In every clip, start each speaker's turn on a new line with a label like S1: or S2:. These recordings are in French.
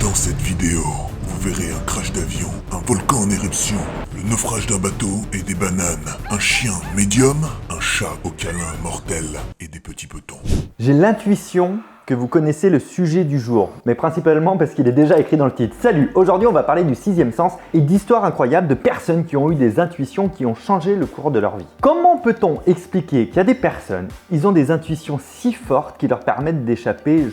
S1: Dans cette vidéo, vous verrez un crash d'avion, un volcan en éruption, le naufrage d'un bateau et des bananes, un chien médium, un chat au câlin mortel et des petits petons.
S2: J'ai l'intuition que vous connaissez le sujet du jour, mais principalement parce qu'il est déjà écrit dans le titre. Salut, aujourd'hui on va parler du sixième sens et d'histoires incroyables de personnes qui ont eu des intuitions qui ont changé le cours de leur vie. Comment peut-on expliquer qu'il y a des personnes, ils ont des intuitions si fortes qui leur permettent d'échapper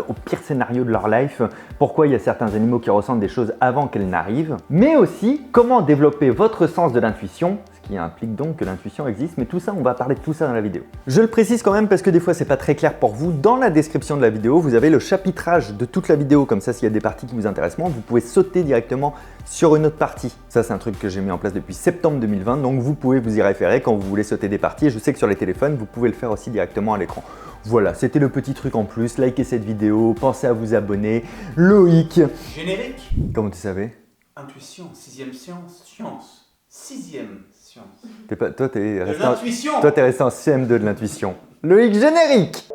S2: au pire scénario de leur life, pourquoi il y a certains animaux qui ressentent des choses avant qu'elles n'arrivent, mais aussi comment développer votre sens de l'intuition, qui implique donc que l'intuition existe, mais tout ça, on va parler de tout ça dans la vidéo. Je le précise quand même parce que des fois c'est pas très clair pour vous. Dans la description de la vidéo, vous avez le chapitrage de toute la vidéo, comme ça s'il y a des parties qui vous intéressent moins, vous pouvez sauter directement sur une autre partie. Ça c'est un truc que j'ai mis en place depuis septembre 2020, donc vous pouvez vous y référer quand vous voulez sauter des parties. Et je sais que sur les téléphones, vous pouvez le faire aussi directement à l'écran. Voilà, c'était le petit truc en plus. Likez cette vidéo, pensez à vous abonner. Loïc.
S3: Générique.
S2: Comment tu savais?
S3: Intuition, sixième science. Sixième science.
S2: Toi, t'es resté,
S3: l'intuition.
S2: T'es resté en CM2 de l'intuition. Loïc, générique.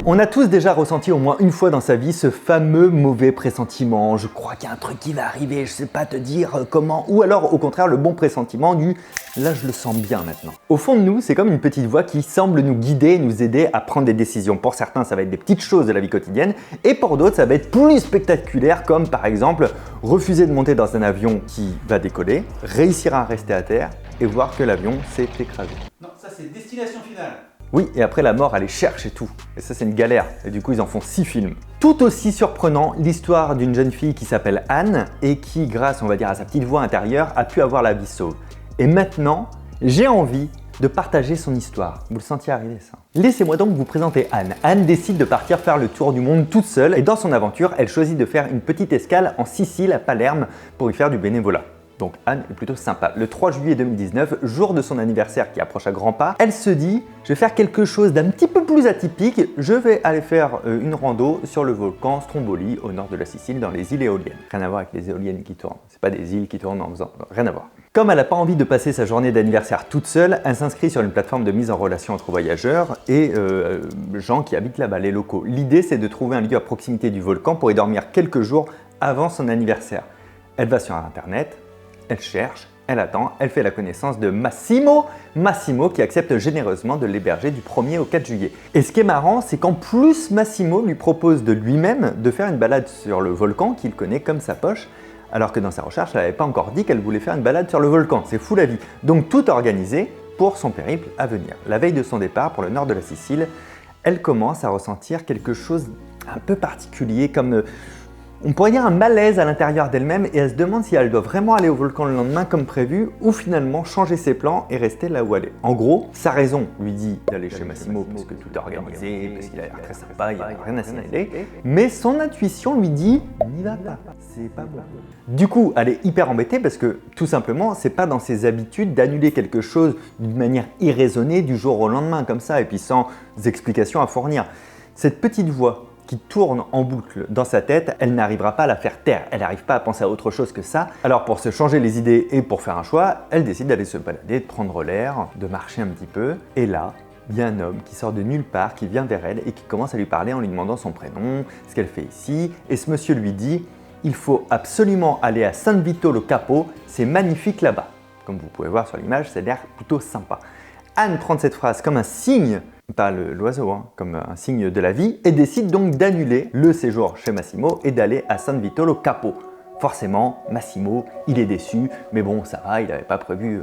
S2: On a tous déjà ressenti au moins une fois dans sa vie ce fameux mauvais pressentiment. Je crois qu'il y a un truc qui va arriver, je sais pas te dire comment. Ou alors au contraire le bon pressentiment du « là je le sens bien maintenant ». Au fond de nous, c'est comme une petite voix qui semble nous guider et nous aider à prendre des décisions. Pour certains, ça va être des petites choses de la vie quotidienne et pour d'autres, ça va être plus spectaculaire comme par exemple refuser de monter dans un avion qui va décoller, réussir à rester à terre et voir que l'avion s'est écrasé.
S3: Non, ça c'est destination finale.
S2: Oui, et après la mort, elle les cherche et tout. Et ça, c'est une galère. Et du coup, ils en font 6 films. Tout aussi surprenant, l'histoire d'une jeune fille qui s'appelle Anne et qui, grâce, on va dire, à sa petite voix intérieure, a pu avoir la vie sauve. Et maintenant, j'ai envie de partager son histoire. Vous le sentiez arriver, ça? Laissez-moi donc vous présenter Anne. Anne décide de partir faire le tour du monde toute seule et dans son aventure, elle choisit de faire une petite escale en Sicile, à Palerme, pour y faire du bénévolat. Donc Anne est plutôt sympa. Le 3 juillet 2019, jour de son anniversaire qui approche à grands pas, elle se dit « je vais faire quelque chose d'un petit peu plus atypique, je vais aller faire une rando sur le volcan Stromboli au nord de la Sicile dans les îles éoliennes ». Rien à voir avec les éoliennes qui tournent, c'est pas des îles qui tournent en faisant, rien à voir. Comme elle n'a pas envie de passer sa journée d'anniversaire toute seule, elle s'inscrit sur une plateforme de mise en relation entre voyageurs et gens qui habitent là-bas, les locaux. L'idée c'est de trouver un lieu à proximité du volcan pour y dormir quelques jours avant son anniversaire. Elle va sur internet, elle cherche, elle attend, elle fait la connaissance de Massimo qui accepte généreusement de l'héberger du 1er au 4 juillet. Et ce qui est marrant, c'est qu'en plus Massimo lui propose de lui-même de faire une balade sur le volcan qu'il connaît comme sa poche, alors que dans sa recherche, elle n'avait pas encore dit qu'elle voulait faire une balade sur le volcan. C'est fou la vie. Donc tout organisé pour son périple à venir. La veille de son départ pour le nord de la Sicile, elle commence à ressentir quelque chose un peu particulier comme... on pourrait dire un malaise à l'intérieur d'elle-même et elle se demande si elle doit vraiment aller au volcan le lendemain comme prévu ou finalement changer ses plans et rester là où elle est. En gros, sa raison lui dit d'aller chez Massimo parce que tout est organisé, parce qu'il a l'air très sympa, il n'y a rien à signaler. Mais son intuition lui dit n'y va pas, c'est pas bon. Du coup, elle est hyper embêtée parce que tout simplement, c'est pas dans ses habitudes d'annuler quelque chose d'une manière irraisonnée du jour au lendemain comme ça et puis sans explication à fournir. Cette petite voix qui tourne en boucle dans sa tête, elle n'arrivera pas à la faire taire, elle n'arrive pas à penser à autre chose que ça. Alors pour se changer les idées et pour faire un choix, elle décide d'aller se balader, de prendre l'air, de marcher un petit peu. Et là, il y a un homme qui sort de nulle part, qui vient vers elle et qui commence à lui parler en lui demandant son prénom, ce qu'elle fait ici. Et ce monsieur lui dit « il faut absolument aller à San Vito lo Capo, c'est magnifique là-bas ». Comme vous pouvez voir sur l'image, ça a l'air plutôt sympa. Anne prend cette phrase comme un signe, pas l'oiseau, comme un signe de la vie, et décide donc d'annuler le séjour chez Massimo et d'aller à San Vito lo Capo. Forcément, Massimo, il est déçu, mais bon, ça va, il n'avait pas prévu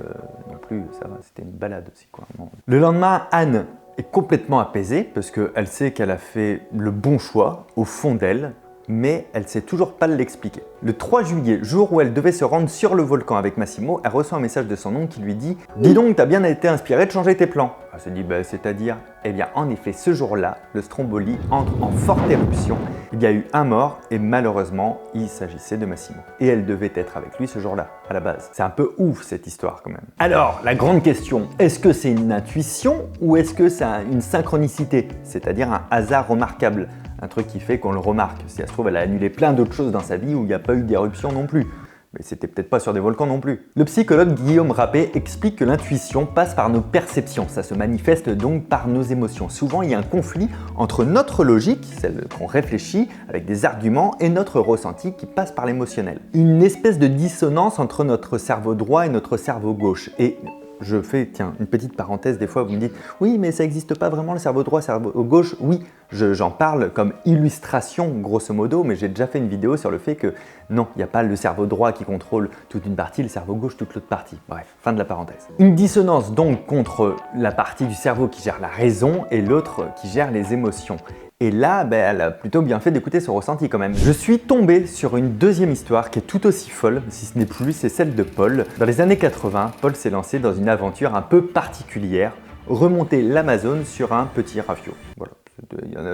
S2: non plus, ça va, c'était une balade aussi, quoi. Non. Le lendemain, Anne est complètement apaisée parce qu'elle sait qu'elle a fait le bon choix au fond d'elle, mais elle ne sait toujours pas l'expliquer. Le 3 juillet, jour où elle devait se rendre sur le volcan avec Massimo, elle reçoit un message de son oncle qui lui dit « Dis donc, t'as bien été inspiré de changer tes plans ». Elle se dit « c'est-à-dire ?» Eh bien, en effet, ce jour-là, le Stromboli entre en forte éruption. Il y a eu un mort et malheureusement, il s'agissait de Massimo. Et elle devait être avec lui ce jour-là, à la base. C'est un peu ouf cette histoire quand même. Alors, la grande question, est-ce que c'est une intuition ou est-ce que c'est une synchronicité, c'est-à-dire un hasard remarquable ? Un truc qui fait qu'on le remarque. Si elle se trouve, elle a annulé plein d'autres choses dans sa vie où il n'y a pas eu d'éruption non plus. Mais c'était peut-être pas sur des volcans non plus. Le psychologue Guillaume Rappé explique que l'intuition passe par nos perceptions, ça se manifeste donc par nos émotions. Souvent, il y a un conflit entre notre logique, celle qu'on réfléchit avec des arguments, et notre ressenti qui passe par l'émotionnel. Une espèce de dissonance entre notre cerveau droit et notre cerveau gauche. Et je fais, tiens, une petite parenthèse, des fois vous me dites « Oui, mais ça n'existe pas vraiment le cerveau droit, le cerveau gauche ». Oui, j'en parle comme illustration, grosso modo, mais j'ai déjà fait une vidéo sur le fait que non, il n'y a pas le cerveau droit qui contrôle toute une partie, le cerveau gauche toute l'autre partie. Bref, fin de la parenthèse. Une dissonance donc contre la partie du cerveau qui gère la raison et l'autre qui gère les émotions. Et là, elle a plutôt bien fait d'écouter son ressenti quand même. Je suis tombé sur une deuxième histoire qui est tout aussi folle, si ce n'est plus, c'est celle de Paul. Dans les années 80, Paul s'est lancé dans une aventure un peu particulière, remonter l'Amazone sur un petit rafio. Voilà.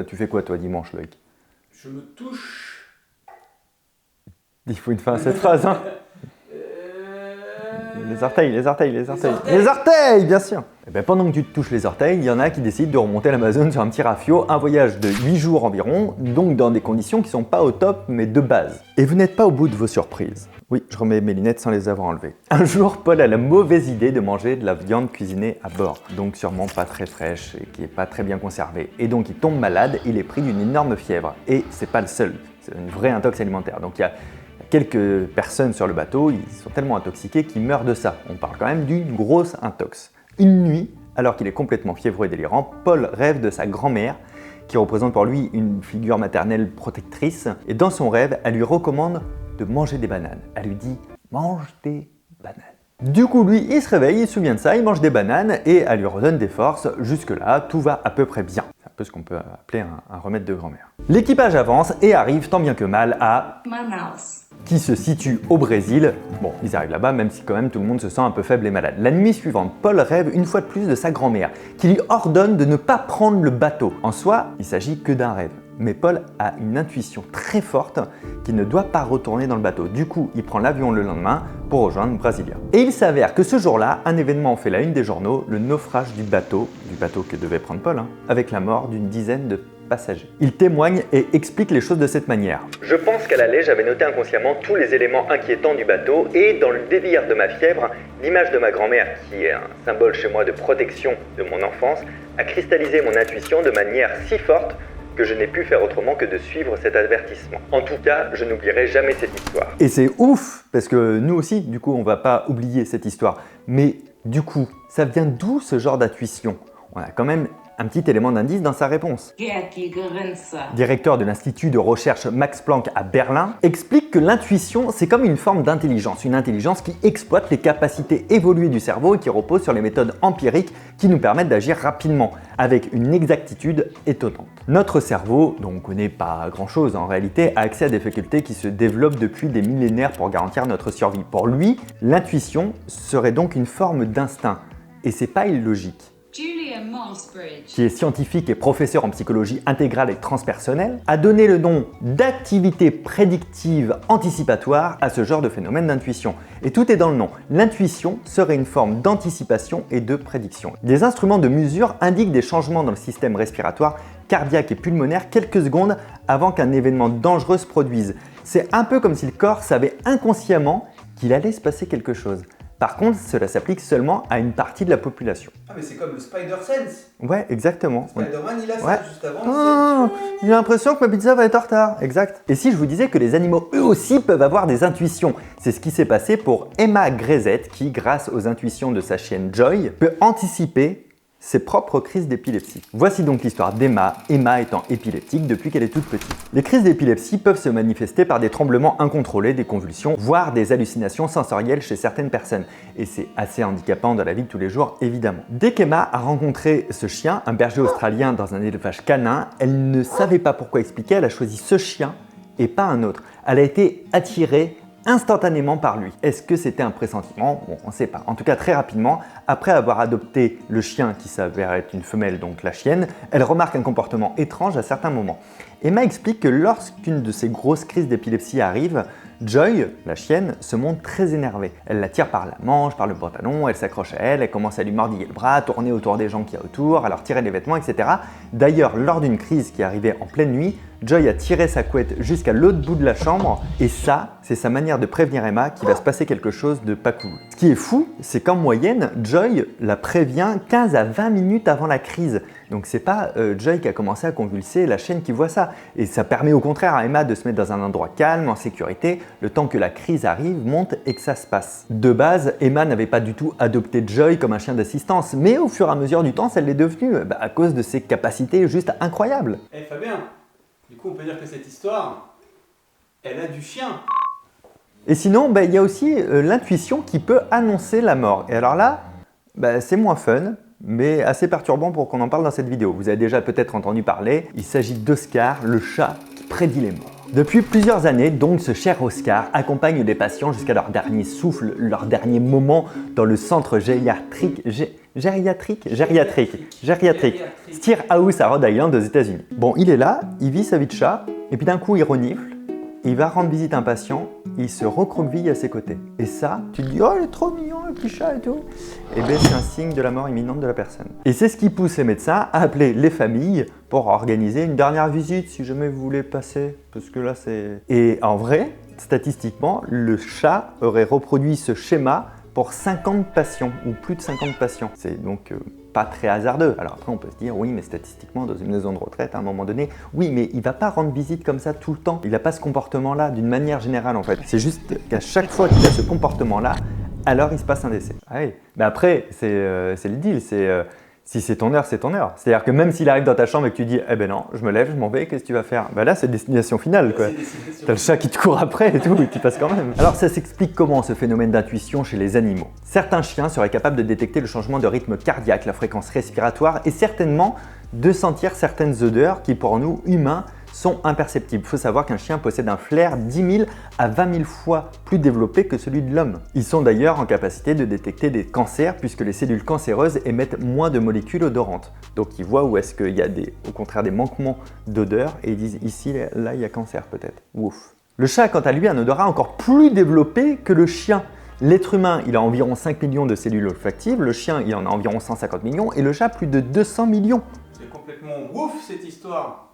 S2: Tu fais quoi toi dimanche, Loïc?
S3: Je me touche.
S2: Il faut une fin à cette phrase, hein. Les orteils, les orteils, les orteils. Les orteils, bien sûr. Et bien, pendant que tu te touches les orteils, il y en a qui décident de remonter l'Amazone sur un petit rafio, un voyage de 8 jours environ, donc dans des conditions qui sont pas au top, mais de base. Et vous n'êtes pas au bout de vos surprises. Oui, je remets mes lunettes sans les avoir enlevées. Un jour, Paul a la mauvaise idée de manger de la viande cuisinée à bord, donc sûrement pas très fraîche et qui est pas très bien conservée. Et donc il tombe malade, il est pris d'une énorme fièvre. Et c'est pas le seul, c'est une vraie intox alimentaire. Donc il y a quelques personnes sur le bateau, ils sont tellement intoxiqués qu'ils meurent de ça. On parle quand même d'une grosse intox. Une nuit, alors qu'il est complètement fiévreux et délirant, Paul rêve de sa grand-mère, qui représente pour lui une figure maternelle protectrice. Et dans son rêve, elle lui recommande de manger des bananes. Elle lui dit « mange des bananes ». Du coup, lui, il se réveille, il se souvient de ça, il mange des bananes et elle lui redonne des forces. Jusque-là, tout va à peu près bien. C'est un peu ce qu'on peut appeler un remède de grand-mère. L'équipage avance et arrive tant bien que mal à Manaus, qui se situe au Brésil. Bon, ils arrivent là-bas, même si quand même tout le monde se sent un peu faible et malade. La nuit suivante, Paul rêve une fois de plus de sa grand-mère, qui lui ordonne de ne pas prendre le bateau. En soi, il s'agit que d'un rêve. Mais Paul a une intuition très forte qu'il ne doit pas retourner dans le bateau. Du coup, il prend l'avion le lendemain pour rejoindre Brasilia. Et il s'avère que ce jour-là, un événement fait la une des journaux, le naufrage du bateau que devait prendre Paul, avec la mort d'une dizaine de passagers. Il témoigne et explique les choses de cette manière. Je pense qu'à la lettre, j'avais noté inconsciemment tous les éléments inquiétants du bateau et dans le délire de ma fièvre, l'image de ma grand-mère, qui est un symbole chez moi de protection de mon enfance, a cristallisé mon intuition de manière si forte que je n'ai pu faire autrement que de suivre cet avertissement. En tout cas, je n'oublierai jamais cette histoire. Et c'est ouf, parce que nous aussi, du coup, on va pas oublier cette histoire. Mais du coup, ça vient d'où ce genre d'intuition? On a quand même un petit élément d'indice dans sa réponse. Directeur de l'Institut de recherche Max Planck à Berlin, explique que l'intuition, c'est comme une forme d'intelligence, une intelligence qui exploite les capacités évoluées du cerveau et qui repose sur les méthodes empiriques qui nous permettent d'agir rapidement, avec une exactitude étonnante. Notre cerveau, dont on ne connaît pas grand-chose en réalité, a accès à des facultés qui se développent depuis des millénaires pour garantir notre survie. Pour lui, l'intuition serait donc une forme d'instinct, et c'est pas illogique. Qui est scientifique et professeur en psychologie intégrale et transpersonnelle, a donné le nom d'activité prédictive anticipatoire à ce genre de phénomène d'intuition. Et tout est dans le nom. L'intuition serait une forme d'anticipation et de prédiction. Des instruments de mesure indiquent des changements dans le système respiratoire, cardiaque et pulmonaire quelques secondes avant qu'un événement dangereux se produise. C'est un peu comme si le corps savait inconsciemment qu'il allait se passer quelque chose. Par contre, cela s'applique seulement à une partie de la population.
S3: Ah mais c'est comme le Spider-Sense.
S2: Ouais, exactement.
S3: Spider-Man, il a ça
S2: ouais.
S3: juste avant.
S2: J'ai l'impression que ma pizza va être en retard. Exact. Et si je vous disais que les animaux, eux aussi, peuvent avoir des intuitions? C'est ce qui s'est passé pour Emma Grézette, qui, grâce aux intuitions de sa chienne Joy, peut anticiper ses propres crises d'épilepsie. Voici donc l'histoire d'Emma, Emma étant épileptique depuis qu'elle est toute petite. Les crises d'épilepsie peuvent se manifester par des tremblements incontrôlés, des convulsions, voire des hallucinations sensorielles chez certaines personnes. Et c'est assez handicapant dans la vie de tous les jours, évidemment. Dès qu'Emma a rencontré ce chien, un berger australien dans un élevage canin, elle ne savait pas pourquoi expliquer, elle a choisi ce chien et pas un autre. Elle a été attirée instantanément par lui. Est-ce que c'était un pressentiment? Bon, on ne sait pas. En tout cas, très rapidement, après avoir adopté le chien qui s'avère être une femelle, donc la chienne, elle remarque un comportement étrange à certains moments. Emma explique que lorsqu'une de ces grosses crises d'épilepsie arrive, Joy, la chienne, se montre très énervée. Elle la tire par la manche, par le pantalon, elle s'accroche à elle commence à lui mordiller le bras, tourner autour des gens qu'il y a autour, à leur tirer les vêtements, etc. D'ailleurs, lors d'une crise qui arrivait en pleine nuit, Joy a tiré sa couette jusqu'à l'autre bout de la chambre et ça, c'est sa manière de prévenir Emma qu'il va se passer quelque chose de pas cool. Ce qui est fou, c'est qu'en moyenne, Joy la prévient 15 à 20 minutes avant la crise. Donc c'est pas Joy qui a commencé à convulser, la chienne qui voit ça. Et ça permet au contraire à Emma de se mettre dans un endroit calme, en sécurité, le temps que la crise arrive, monte et que ça se passe. De base, Emma n'avait pas du tout adopté Joy comme un chien d'assistance, mais au fur et à mesure du temps, ça l'est devenu, à cause de ses capacités juste incroyables.
S3: Eh Fabien, du coup on peut dire que cette histoire, elle a du chien.
S2: Et sinon, il y a aussi l'intuition qui peut annoncer la mort. Et alors là, c'est moins fun, mais assez perturbant pour qu'on en parle dans cette vidéo. Vous avez déjà peut-être entendu parler, il s'agit d'Oscar, le chat qui prédit les morts. Depuis plusieurs années, donc, ce cher Oscar accompagne des patients jusqu'à leur dernier souffle, leur dernier moment dans le centre gériatrique Steer House à Rhode Island aux États-Unis. Bon, il est là, il vit sa vie de chat, et puis d'un coup il renifle, il va rendre visite à un patient, il se recroqueville à ses côtés. Et ça, tu te dis, oh il est trop mignon le petit chat et tout. Et bien c'est un signe de la mort imminente de la personne. Et c'est ce qui pousse les médecins à appeler les familles pour organiser une dernière visite si jamais vous voulez passer. Parce que là c'est... Et en vrai, statistiquement, le chat aurait reproduit ce schéma pour 50 patients ou plus de 50 patients. C'est donc pas très hasardeux. Alors après on peut se dire oui mais statistiquement dans une maison de retraite à un moment donné, oui mais il va pas rendre visite comme ça tout le temps. Il n'a pas ce comportement là d'une manière générale en fait. C'est juste qu'à chaque fois qu'il a ce comportement là, alors il se passe un décès. Ah oui. Mais après c'est le deal, si c'est ton heure, c'est ton heure. C'est-à-dire que même s'il arrive dans ta chambre et que tu dis « Eh ben non, je me lève, je m'en vais, qu'est-ce que tu vas faire ?» Là, c'est destination finale, quoi. T'as le chat qui te court après et tout, et tu passes quand même. Alors, ça s'explique comment, ce phénomène d'intuition chez les animaux? Certains chiens seraient capables de détecter le changement de rythme cardiaque, la fréquence respiratoire et certainement de sentir certaines odeurs qui, pour nous, humains, sont imperceptibles. Il faut savoir qu'un chien possède un flair 10 000 à 20 000 fois plus développé que celui de l'homme. Ils sont d'ailleurs en capacité de détecter des cancers puisque les cellules cancéreuses émettent moins de molécules odorantes. Donc ils voient où est-ce qu'il y a au contraire des manquements d'odeur et ils disent ici, là il y a cancer peut-être. Ouf. Le chat quant à lui a un odorat encore plus développé que le chien. L'être humain, il a environ 5 millions de cellules olfactives, le chien, il en a environ 150 millions et le chat plus de 200 millions.
S3: C'est complètement ouf cette histoire.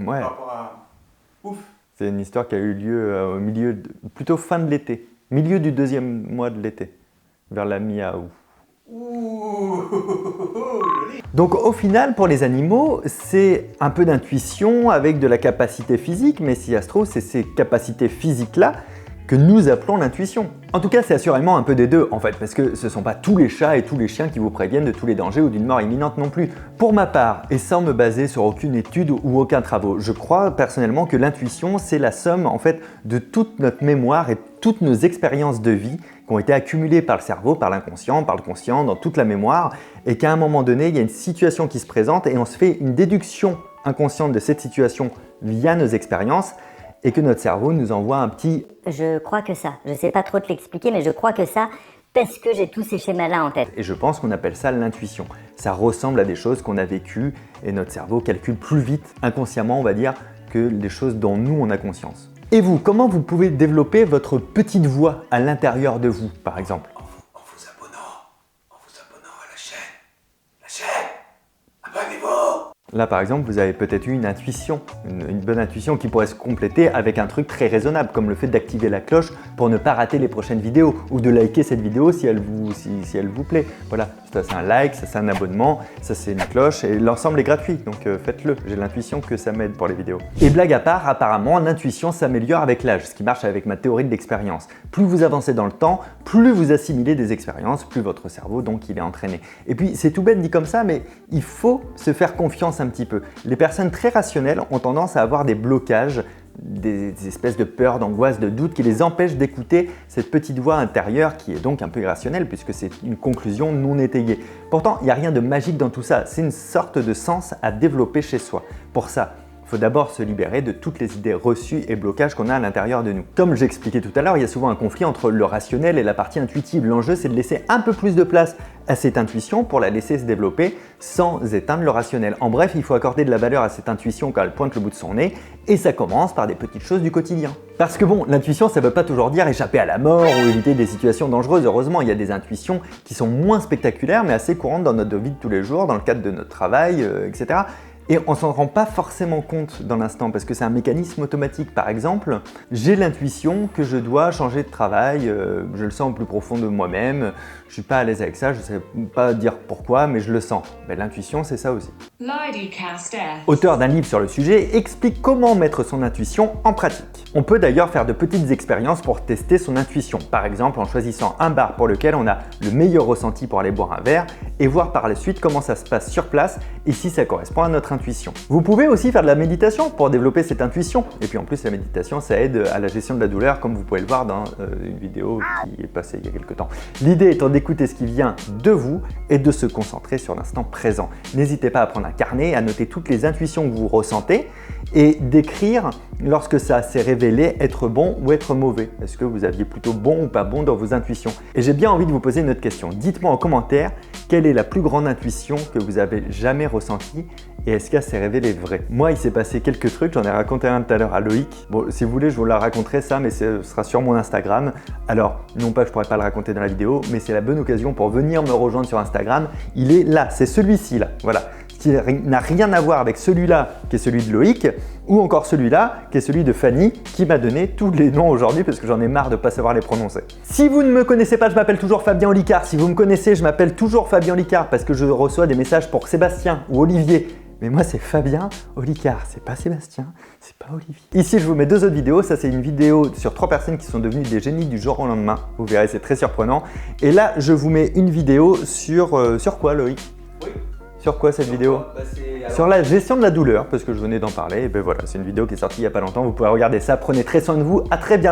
S2: Ouais.
S3: Par rapport à... Ouf.
S2: C'est une histoire qui a eu lieu au milieu, plutôt fin de l'été, milieu du deuxième mois de l'été, vers la mi-août.
S3: Ouh, joli.
S2: Donc au final, pour les animaux, c'est un peu d'intuition avec de la capacité physique, mais si ça se trouve, c'est ces capacités physiques-là que nous appelons l'intuition. En tout cas, c'est assurément un peu des deux en fait, parce que ce ne sont pas tous les chats et tous les chiens qui vous préviennent de tous les dangers ou d'une mort imminente non plus. Pour ma part, et sans me baser sur aucune étude ou aucun travaux, je crois personnellement que l'intuition, c'est la somme en fait de toute notre mémoire et toutes nos expériences de vie qui ont été accumulées par le cerveau, par l'inconscient, par le conscient, dans toute la mémoire, et qu'à un moment donné, il y a une situation qui se présente et on se fait une déduction inconsciente de cette situation via nos expériences, et que notre cerveau nous envoie un petit «
S4: Je crois que ça. Je sais pas trop te l'expliquer, mais je crois que ça, parce que j'ai tous ces schémas-là en tête. »
S2: Et je pense qu'on appelle ça l'intuition. Ça ressemble à des choses qu'on a vécues et notre cerveau calcule plus vite, inconsciemment on va dire, que les choses dont nous on a conscience. Et vous, comment vous pouvez développer votre petite voix à l'intérieur de vous, par exemple?
S3: En vous abonnant à la chaîne. Abonnez-vous.
S2: Là par exemple, vous avez peut-être eu une intuition, une bonne intuition qui pourrait se compléter avec un truc très raisonnable comme le fait d'activer la cloche pour ne pas rater les prochaines vidéos ou de liker cette vidéo si elle vous plaît. Voilà, ça c'est un like, ça c'est un abonnement, ça c'est une cloche et l'ensemble est gratuit donc faites-le. J'ai l'intuition que ça m'aide pour les vidéos. Et blague à part, apparemment l'intuition s'améliore avec l'âge, ce qui marche avec ma théorie de l'expérience. Plus vous avancez dans le temps, plus vous assimilez des expériences, plus votre cerveau donc il est entraîné. Et puis c'est tout bête dit comme ça, mais il faut se faire confiance un petit peu. Les personnes très rationnelles ont tendance à avoir des blocages, des espèces de peur, d'angoisse, de doute qui les empêchent d'écouter cette petite voix intérieure qui est donc un peu irrationnelle puisque c'est une conclusion non étayée. Pourtant, il n'y a rien de magique dans tout ça, c'est une sorte de sens à développer chez soi. Pour ça, il faut d'abord se libérer de toutes les idées reçues et blocages qu'on a à l'intérieur de nous. Comme j'expliquais tout à l'heure, il y a souvent un conflit entre le rationnel et la partie intuitive. L'enjeu, c'est de laisser un peu plus de place à cette intuition pour la laisser se développer sans éteindre le rationnel. En bref, il faut accorder de la valeur à cette intuition quand elle pointe le bout de son nez et ça commence par des petites choses du quotidien. Parce que bon, l'intuition, ça ne veut pas toujours dire échapper à la mort ou éviter des situations dangereuses. Heureusement, il y a des intuitions qui sont moins spectaculaires mais assez courantes dans notre vie de tous les jours, dans le cadre de notre travail, etc. Et on s'en rend pas forcément compte dans l'instant parce que c'est un mécanisme automatique. Par exemple, j'ai l'intuition que je dois changer de travail, je le sens au plus profond de moi-même, je suis pas à l'aise avec ça, je sais pas dire pourquoi, mais je le sens. Ben, l'intuition, c'est ça aussi. Auteur d'un livre sur le sujet, explique comment mettre son intuition en pratique. On peut d'ailleurs faire de petites expériences pour tester son intuition. Par exemple, en choisissant un bar pour lequel on a le meilleur ressenti pour aller boire un verre et voir par la suite comment ça se passe sur place et si ça correspond à notre intuition. Vous pouvez aussi faire de la méditation pour développer cette intuition. Et puis en plus, la méditation, ça aide à la gestion de la douleur, comme vous pouvez le voir dans une vidéo qui est passée il y a quelques temps. L'idée étant d'écouter ce qui vient de vous et de se concentrer sur l'instant présent. N'hésitez pas à prendre un carnet, à noter toutes les intuitions que vous ressentez et d'écrire lorsque ça s'est révélé être bon ou être mauvais. Est-ce que vous aviez plutôt bon ou pas bon dans vos intuitions? Et j'ai bien envie de vous poser une autre question. Dites-moi en commentaire quelle est la plus grande intuition que vous avez jamais ressentie et est-ce qu'elle s'est révélée vraie? Moi, il s'est passé quelques trucs, j'en ai raconté un tout à l'heure à Loïc. Bon, si vous voulez, je vous la raconterai ça, mais ce sera sur mon Instagram. Alors, non pas que je pourrais pas le raconter dans la vidéo, mais c'est la bonne occasion pour venir me rejoindre sur Instagram. Il est là, c'est celui-ci là, voilà. Qui n'a rien à voir avec celui-là qui est celui de Loïc ou encore celui-là qui est celui de Fanny qui m'a donné tous les noms aujourd'hui parce que j'en ai marre de ne pas savoir les prononcer. Si vous ne me connaissez pas, je m'appelle toujours Fabien Olicard. Si vous me connaissez, je m'appelle toujours Fabien Olicard parce que je reçois des messages pour Sébastien ou Olivier. Mais moi, c'est Fabien Olicard, c'est pas Sébastien, c'est pas Olivier. Ici, je vous mets 2 autres vidéos. Ça, c'est une vidéo sur 3 personnes qui sont devenues des génies du jour au lendemain. Vous verrez, c'est très surprenant. Et là, je vous mets une vidéo sur quoi, Loïc?
S3: Oui.
S2: Sur quoi cette vidéo? Sur la gestion de la douleur, parce que je venais d'en parler. Et ben voilà, c'est une vidéo qui est sortie il n'y a pas longtemps. Vous pouvez regarder ça. Prenez très soin de vous. À très bientôt.